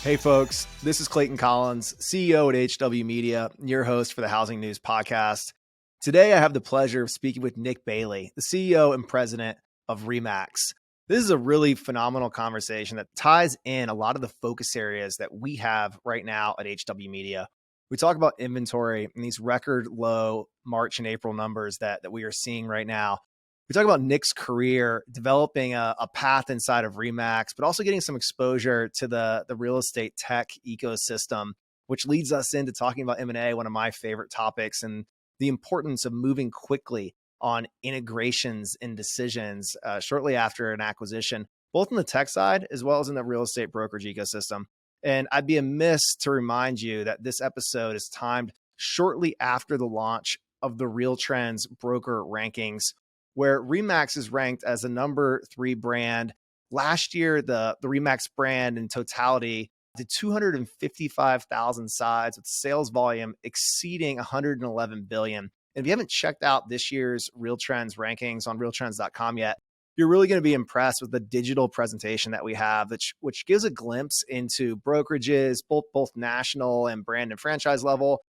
Hey folks, this is Clayton Collins, CEO at HW Media, your host for the Housing News Podcast. Today I have the pleasure of speaking with Nick Bailey, the CEO and president of RE/MAX. This is a really phenomenal conversation that ties in a lot of the focus areas that we have right now at HW Media. We talk about inventory and these record low March and April numbers that we are seeing right now. We talk about Nick's career, developing a path inside of RE/MAX, but also getting some exposure to the real estate tech ecosystem, which leads us into talking about M&A, one of my favorite topics, and the importance of moving quickly on integrations and decisions shortly after an acquisition, both on the tech side as well as in the real estate brokerage ecosystem. And I'd be amiss to remind you that this episode is timed shortly after the launch of the Real Trends broker rankings, where RE/MAX is ranked as the number 3 brand. Last year, the RE/MAX brand in totality did 255,000 sides with sales volume exceeding 111 billion. And if you haven't checked out this year's Real Trends rankings on realtrends.com yet, you're really going to be impressed with the digital presentation that we have, which gives a glimpse into brokerages, both national and brand and franchise level,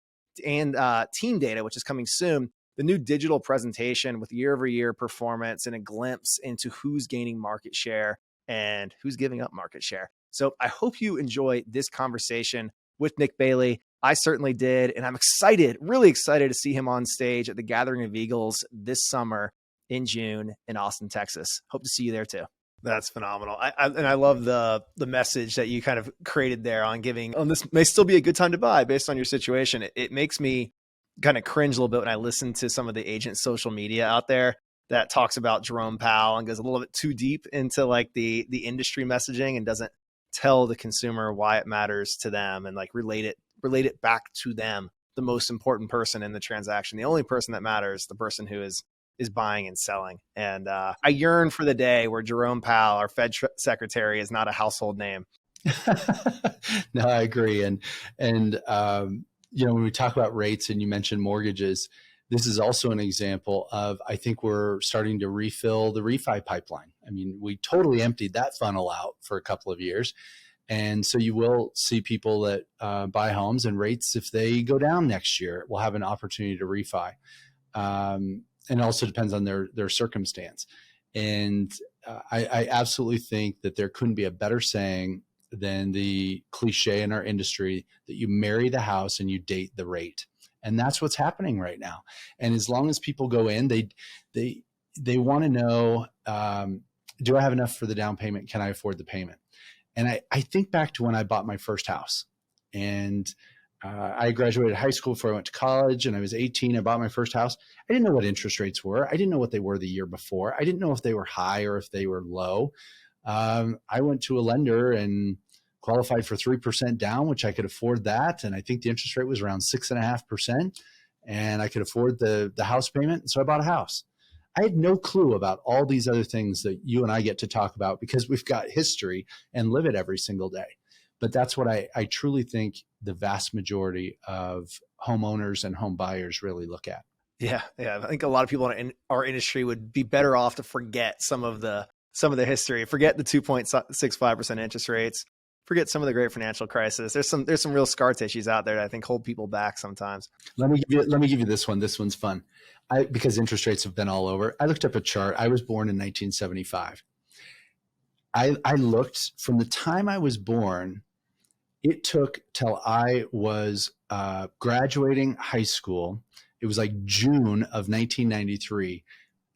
and team data, which is coming soon. The new digital presentation with year-over-year performance and a glimpse into who's gaining market share and who's giving up market share. So I hope you enjoy this conversation with Nick Bailey. I certainly did, and I'm excited, really excited to see him on stage at the Gathering of Eagles this summer in June in Austin, Texas. Hope to see you there too. That's phenomenal. I love the message that you kind of created there on giving, this may still be a good time to buy based on your situation. It makes me kind of cringe a little bit when I listen to some of the agent social media out there that talks about Jerome Powell and goes a little bit too deep into like the industry messaging and doesn't tell the consumer why it matters to them and like relate it back to them, the most important person in the transaction, the only person that matters, the person who is buying and selling. And I yearn for the day where Jerome Powell, our Fed secretary, is not a household name. No, I agree. And when we talk about rates and you mentioned mortgages, this is also an example of, I think we're starting to refill the refi pipeline. I mean, we totally emptied that funnel out for a couple of years. And so you will see people that buy homes, and rates, if they go down next year, will have an opportunity to refi. And it also depends on their circumstance. And I absolutely think that there couldn't be a better saying than the cliche in our industry that you marry the house and you date the rate. And that's what's happening right now. And as long as people go in, they want to know, do I have enough for the down payment? Can I afford the payment? And I think back to when I bought my first house, and I graduated high school before I went to college, and I was 18. I bought my first house. I didn't know what interest rates were. I didn't know what they were the year before. I didn't know if they were high or if they were low. I went to a lender and qualified for 3% down, which I could afford that. And I think the interest rate was around 6.5%, and I could afford the house payment. So I bought a house. I had no clue about all these other things that you and I get to talk about because we've got history and live it every single day. But that's what I truly think the vast majority of homeowners and home buyers really look at. Yeah. I think a lot of people in our industry would be better off to forget some of the history, forget the 2.65% interest rates, forget some of the great financial crisis. There's some real scar tissues out there that I think hold people back sometimes. Let me give you this one. This one's fun. Because interest rates have been all over. I looked up a chart. I was born in 1975. I looked from the time I was born. It took till I was graduating high school. It was like June of 1993.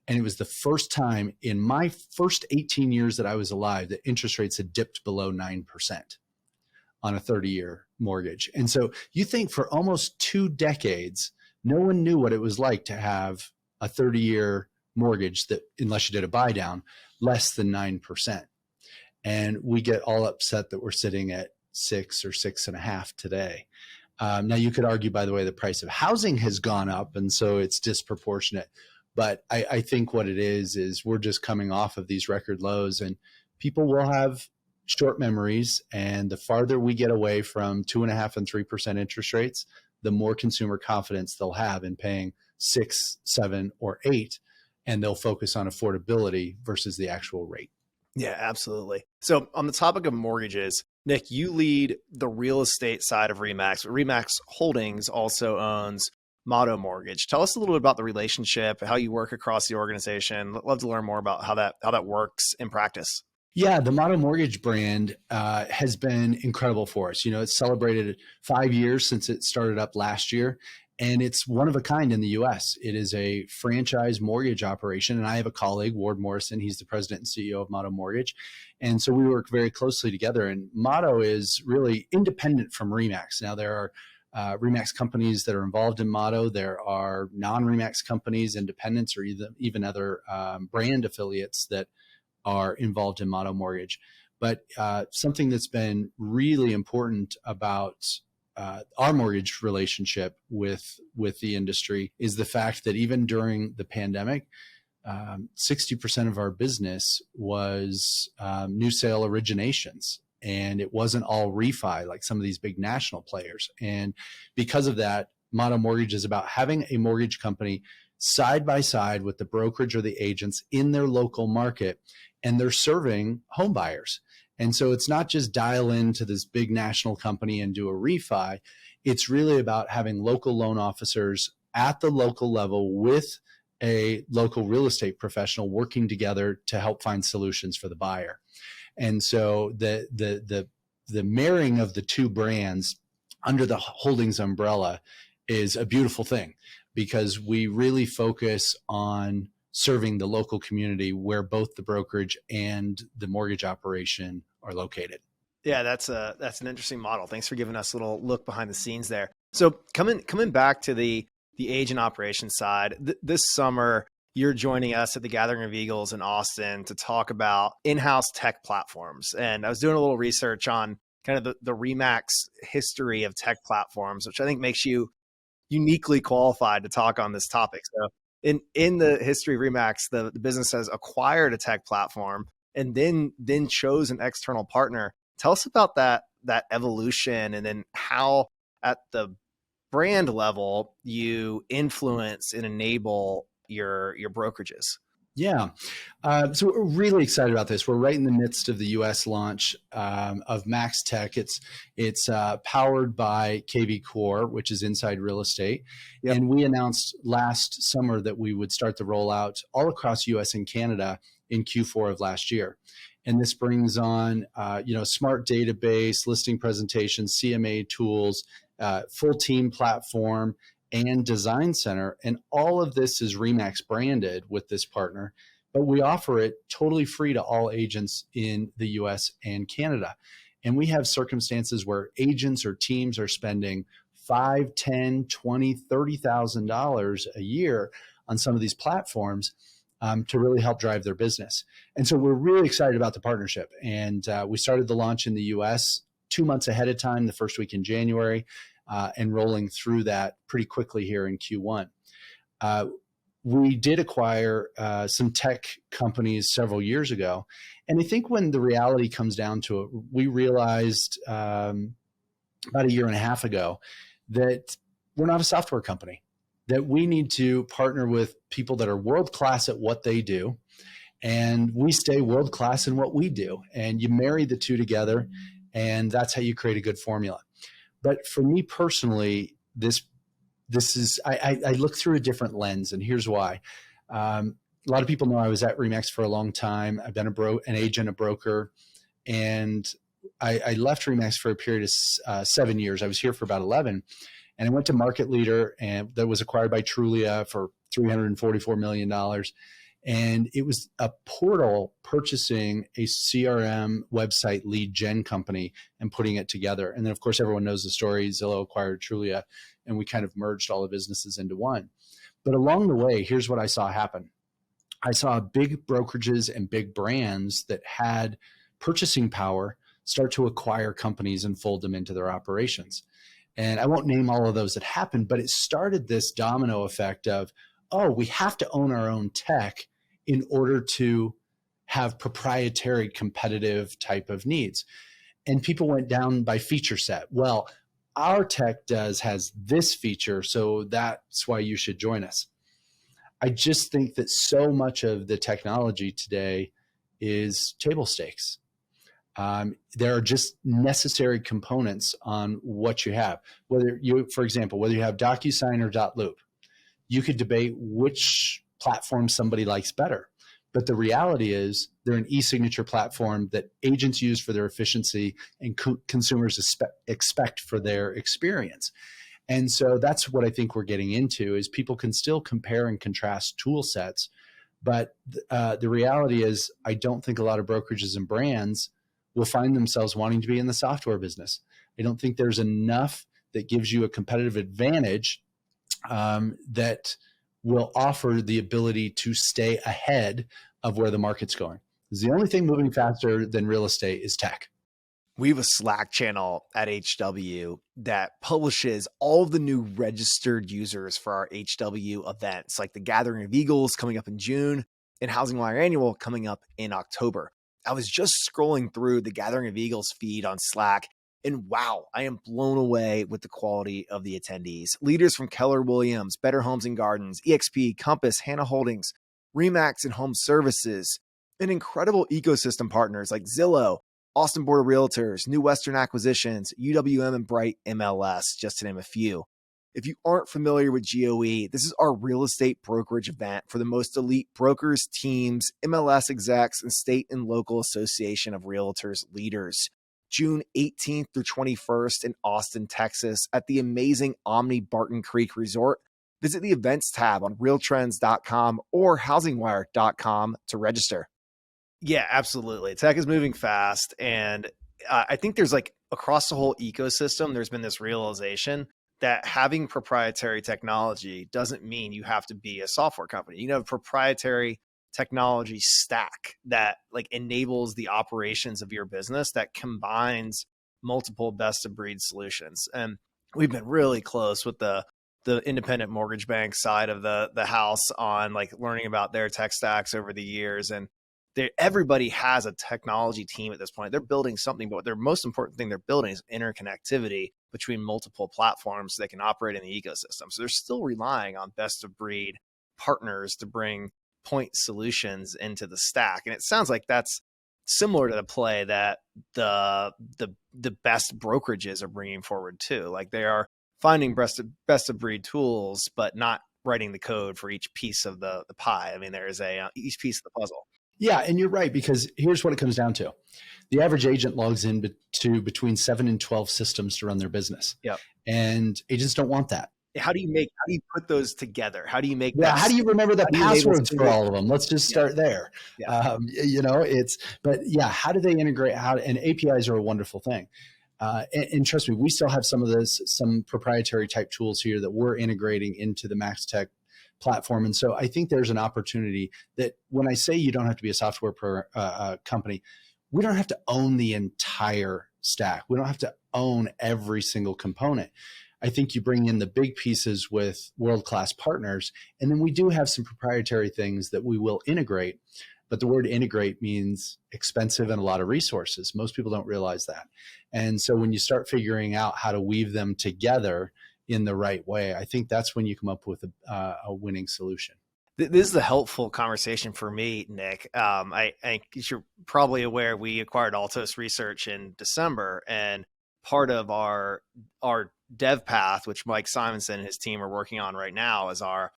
And it was the first time in my first 18 years that I was alive that interest rates had dipped below 9% on a 30-year mortgage. And so you think for almost 2 decades, no one knew what it was like to have a 30-year mortgage that, unless you did a buy down, less than 9%. And we get all upset that we're sitting at 6 or 6.5 today. Now you could argue, by the way, the price of housing has gone up, and so it's disproportionate. But I think what it is we're just coming off of these record lows, and people will have short memories. And the farther we get away from 2.5% and 3% interest rates, the more consumer confidence they'll have in paying 6, 7, or 8, and they'll focus on affordability versus the actual rate. Yeah, absolutely. So on the topic of mortgages, Nick, you lead the real estate side of Remax. Remax Holdings also owns Motto Mortgage. Tell us a little bit about the relationship, how you work across the organization. I'd love to learn more about how that works in practice. Yeah, the Motto Mortgage brand has been incredible for us. It's celebrated 5 years since it started up last year, and it's one of a kind in the U.S. It is a franchise mortgage operation, and I have a colleague, Ward Morrison. He's the president and CEO of Motto Mortgage, and so we work very closely together. And Motto is really independent from Remax. Now, there are Remax companies that are involved in Motto. There are non-Remax companies, independents, or even other brand affiliates that are involved in Motto Mortgage. But something that's been really important about our mortgage relationship with the industry is the fact that even during the pandemic, 60% of our business was new sale originations. And it wasn't all refi like some of these big national players. And because of that, Motto Mortgage is about having a mortgage company side by side with the brokerage or the agents in their local market, and they're serving home buyers. And so it's not just dial into this big national company and do a refi. It's really about having local loan officers at the local level with a local real estate professional working together to help find solutions for the buyer. And so the marrying of the two brands under the Holdings umbrella is a beautiful thing, because we really focus on serving the local community where both the brokerage and the mortgage operation are located. Yeah, that's an interesting model. Thanks for giving us a little look behind the scenes there. So coming back to the agent operations side, this summer you're joining us at the Gathering of Eagles in Austin to talk about in-house tech platforms. And I was doing a little research on kind of the Remax history of tech platforms, which I think makes you uniquely qualified to talk on this topic. So in the history of Remax, the business has acquired a tech platform and then chose an external partner. Tell us about that evolution, and then how at the brand level you influence and enable your brokerages. Yeah. So we're really excited about this. We're right in the midst of the U.S. launch of Max Tech. It's powered by KV Core, which is Inside Real Estate. Yep. And we announced last summer that we would start the rollout all across U.S. and Canada in Q4 of last year. And this brings on, smart database, listing presentations, CMA tools, full team platform, and design center. And all of this is Remax branded with this partner, but we offer it totally free to all agents in the US and Canada. And we have circumstances where agents or teams are spending $5, $10, $20, $30,000 a year on some of these platforms to really help drive their business. And so we're really excited about the partnership. And we started the launch in the US 2 months ahead of time, the first week in January. And rolling through that pretty quickly here in Q1. We did acquire some tech companies several years ago. And I think when the reality comes down to it, we realized about a year and a half ago that we're not a software company, that we need to partner with people that are world-class at what they do. And we stay world-class in what we do. And you marry the two together, and that's how you create a good formula. But for me personally, this is, I look through a different lens, and here's why. A lot of people know I was at Remax for a long time. I've been an agent, a broker, and I left Remax for a period of 7 years. I was here for about 11, and I went to Market Leader, and that was acquired by Trulia for $344 million. And it was a portal purchasing a CRM website lead gen company and putting it together. And then, of course, everyone knows the story. Zillow acquired Trulia, and we kind of merged all the businesses into one. But along the way, here's what I saw happen. I saw big brokerages and big brands that had purchasing power start to acquire companies and fold them into their operations. And I won't name all of those that happened, but it started this domino effect of, oh, we have to own our own tech in order to have proprietary competitive type of needs. And people went down by feature set. Well, our tech has this feature, so that's why you should join us. I just think that so much of the technology today is table stakes. There are just necessary components on what you have. For example, whether you have DocuSign or .loop, you could debate which platform somebody likes better. But the reality is they're an e-signature platform that agents use for their efficiency and consumers expect for their experience. And so that's what I think we're getting into is people can still compare and contrast tool sets. But the reality is I don't think a lot of brokerages and brands will find themselves wanting to be in the software business. I don't think there's enough that gives you a competitive advantage that will offer the ability to stay ahead of where the market's going. The only thing moving faster than real estate is tech. We have a Slack channel at HW that publishes all of the new registered users for our HW events, like the Gathering of Eagles coming up in June and HousingWire Annual coming up in October. I was just scrolling through the Gathering of Eagles feed on Slack, and wow, I am blown away with the quality of the attendees. Leaders from Keller Williams, Better Homes and Gardens, EXP, Compass, Hannah Holdings, RE/MAX and Home Services, and incredible ecosystem partners like Zillow, Austin Board of Realtors, New Western Acquisitions, UWM, and Bright MLS, just to name a few. If you aren't familiar with GOE, this is our real estate brokerage event for the most elite brokers, teams, MLS execs, and state and local association of realtors leaders. June 18th through 21st in Austin, Texas at the amazing Omni Barton Creek Resort. Visit the events tab on realtrends.com or housingwire.com to register. Yeah, absolutely. Tech is moving fast. And I think there's like across the whole ecosystem, there's been this realization that having proprietary technology doesn't mean you have to be a software company. You know, a proprietary technology stack that like enables the operations of your business that combines multiple best of breed solutions. And we've been really close with the independent mortgage bank side of the house on like learning about their tech stacks over the years. And everybody has a technology team at this point. They're building something, but their most important thing they're building is interconnectivity between multiple platforms so they can operate in the ecosystem. So they're still relying on best of breed partners to bring point solutions into the stack. And it sounds like that's similar to the play that the best brokerages are bringing forward too. Like they are finding best of breed tools, but not writing the code for each piece of the pie. I mean, there is each piece of the puzzle. Yeah, and you're right, because here's what it comes down to. The average agent logs in to between 7 and 12 systems to run their business. Yep. And agents don't want that. How do you put those together? How do you make how do you remember the passwords for all of them? Let's just start there. Yeah. How do they integrate? And APIs are a wonderful thing. And trust me, we still have some proprietary type tools here that we're integrating into the MaxTech platform. And so I think there's an opportunity that when I say you don't have to be a software company, we don't have to own the entire stack. We don't have to own every single component. I think you bring in the big pieces with world-class partners, and then we do have some proprietary things that we will integrate. But the word integrate means expensive and a lot of resources. Most people don't realize that. And so when you start figuring out how to weave them together in the right way, I think that's when you come up with a winning solution. This is a helpful conversation for me, Nick. You're probably aware we acquired Altos Research in December, and part of our dev path, which Mike Simonson and his team are working on right now, is our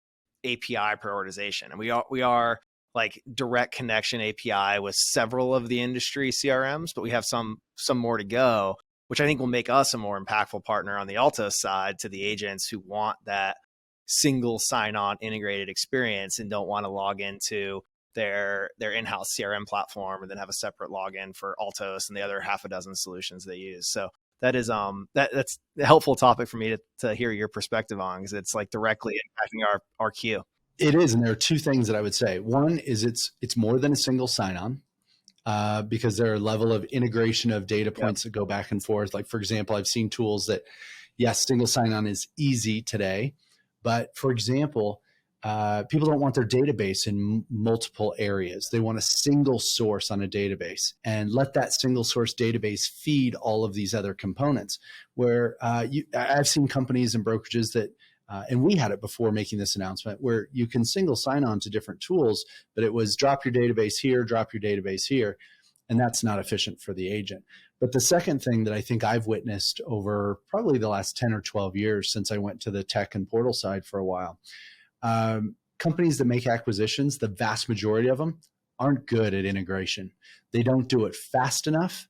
API prioritization. And we are like direct connection API with several of the industry CRMs, but we have some more to go, which I think will make us a more impactful partner on the Altos side to the agents who want that single sign-on integrated experience and don't want to log into their in-house CRM platform and then have a separate login for Altos and the other half a dozen solutions they use. So that is that's a helpful topic for me to hear your perspective on, because it's like directly impacting our queue. It is, and there are two things that I would say. One is it's more than a single sign-on. Because there are a level of integration of data points that go back and forth. Like, for example, I've seen tools that, yes, single sign-on is easy today. But, for example, people don't want their database in multiple areas. They want a single source on a database and let that single source database feed all of these other components. Where I've seen companies and brokerages that, and we had it before making this announcement, where you can single sign on to different tools, but it was drop your database here, drop your database here. And that's not efficient for the agent. But the second thing that I think I've witnessed over probably the last 10 or 12 years since I went to the tech and portal side for a while, companies that make acquisitions, the vast majority of them aren't good at integration. They don't do it fast enough,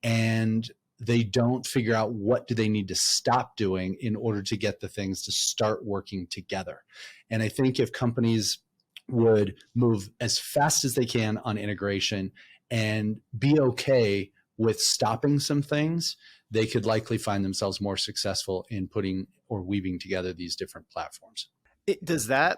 and they don't figure out what do they need to stop doing in order to get the things to start working together. And I think if companies would move as fast as they can on integration and be okay with stopping some things, they could likely find themselves more successful in putting or weaving together these different platforms. Does that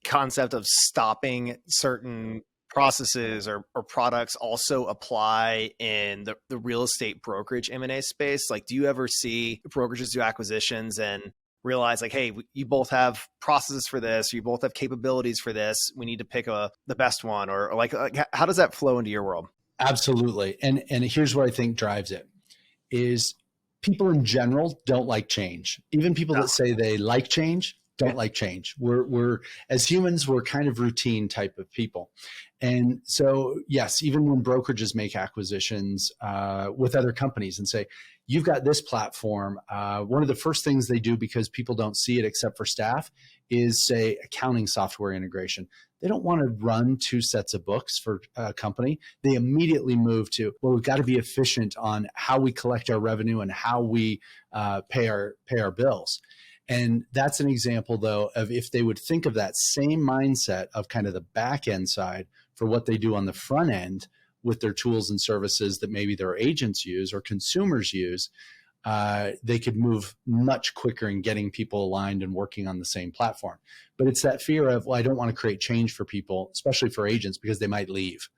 concept of stopping certain processes or products also apply in the real estate brokerage M&A space? Like, do you ever see brokerages do acquisitions and realize like, hey, you both have processes for this, or you both have capabilities for this, we need to pick the best one, or like how does that flow into your world? Absolutely. And here's what I think drives it is people in general don't like change. Even people that say they like change don't like change. We're as humans, we're kind of routine type of people. And so, yes, even when brokerages make acquisitions with other companies and say, you've got this platform, one of the first things they do, because people don't see it except for staff, is say accounting software integration. They don't want to run two sets of books for a company. They immediately move to, well, we've got to be efficient on how we collect our revenue and how we pay our bills. And that's an example, though, of if they would think of that same mindset of kind of the back end side for what they do on the front end with their tools and services that maybe their agents use or consumers use, they could move much quicker in getting people aligned and working on the same platform. But it's that fear of, well, I don't want to create change for people, especially for agents, because they might leave,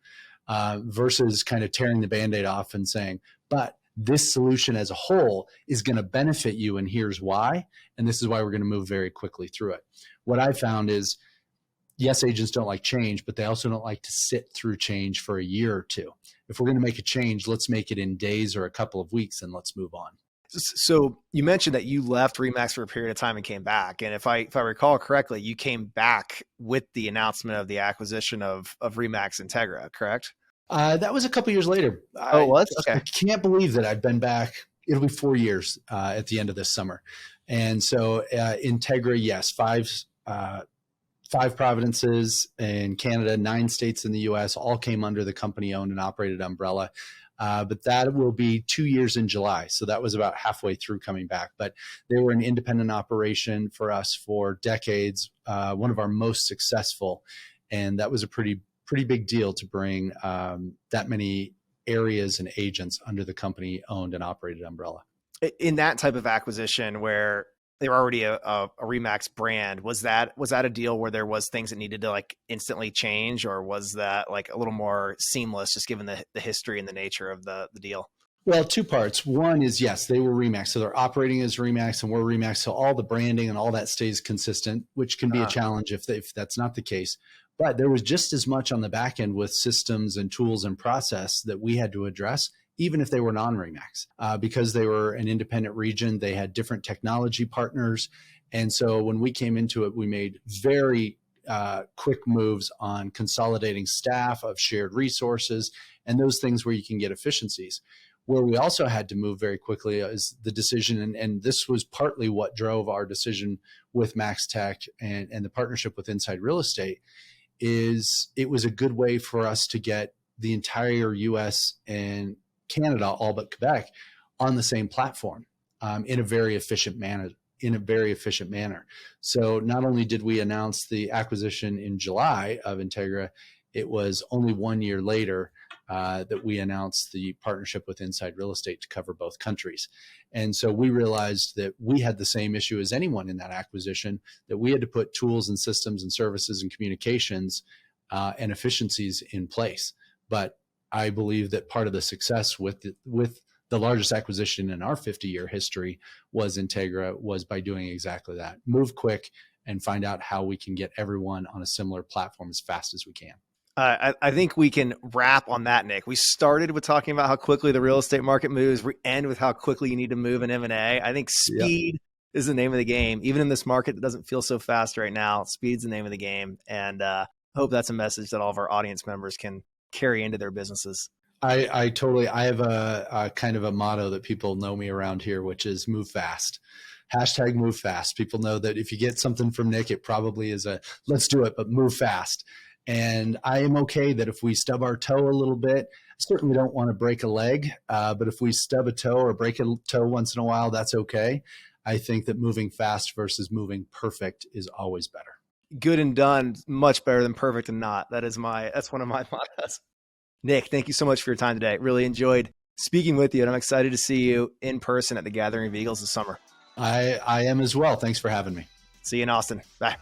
versus kind of tearing the Band-Aid off and saying, but this solution as a whole is going to benefit you, and here's why. And this is why we're going to move very quickly through it. What I found is, yes, agents don't like change, but they also don't like to sit through change for a year or two. If we're going to make a change, let's make it in days or a couple of weeks, and let's move on. So you mentioned that you left RE/MAX for a period of time and came back. And if I recall correctly, you came back with the announcement of the acquisition of RE/MAX Integra, correct? That was a couple years later. Oh, it was? Okay. I can't believe that I've been back. It'll be 4 years at the end of this summer. And so Integra, yes, five provinces in Canada, 9 states in the US, all came under the company-owned and operated umbrella. But that will be 2 years in July. So that was about halfway through coming back. But they were an independent operation for us for decades, one of our most successful. And that was a pretty big deal to bring that many areas and agents under the company-owned and operated umbrella. In that type of acquisition where they were already a RE/MAX brand, was that a deal where there was things that needed to like instantly change, or was that like a little more seamless just given the history and the nature of the deal? Well, 2 parts. One is, yes, they were RE/MAX. So they're operating as RE/MAX and we're RE/MAX. So all the branding and all that stays consistent, which can be a challenge if that's not the case. But there was just as much on the back end with systems and tools and process that we had to address, even if they were non-RE/MAX, because they were an independent region. They had different technology partners. And so when we came into it, we made very quick moves on consolidating staff, of shared resources, and those things where you can get efficiencies. Where we also had to move very quickly is the decision, and this was partly what drove our decision with Max Tech and the partnership with Inside Real Estate, is it was a good way for us to get the entire US and Canada, all but Quebec, on the same platform in a very efficient manner. So not only did we announce the acquisition in July of Integra, it was only 1 year later that we announced the partnership with Inside Real Estate to cover both countries. And so we realized that we had the same issue as anyone in that acquisition, that we had to put tools and systems and services and communications and efficiencies in place. But I believe that part of the success with the largest acquisition in our 50-year history was Integra, was by doing exactly that. Move quick and find out how we can get everyone on a similar platform as fast as we can. I think we can wrap on that, Nick. We started with talking about how quickly the real estate market moves. We end with how quickly you need to move in M&A. I think speed is the name of the game. Even in this market that doesn't feel so fast right now, speed's the name of the game. And I hope that's a message that all of our audience members can carry into their businesses. I totally, I have a kind of a motto that people know me around here, which is move fast. Hashtag move fast. People know that if you get something from Nick, it probably is a let's do it, but move fast. And I am okay that if we stub our toe a little bit, certainly don't want to break a leg, but if we stub a toe or break a toe once in a while, that's okay. I think that moving fast versus moving perfect is always better. Good and done, much better than perfect and not. That's one of my mottos. Nick, thank you so much for your time today. Really enjoyed speaking with you, and I'm excited to see you in person at the Gathering of Eagles this summer. I am as well. Thanks for having me. See you in Austin. Bye.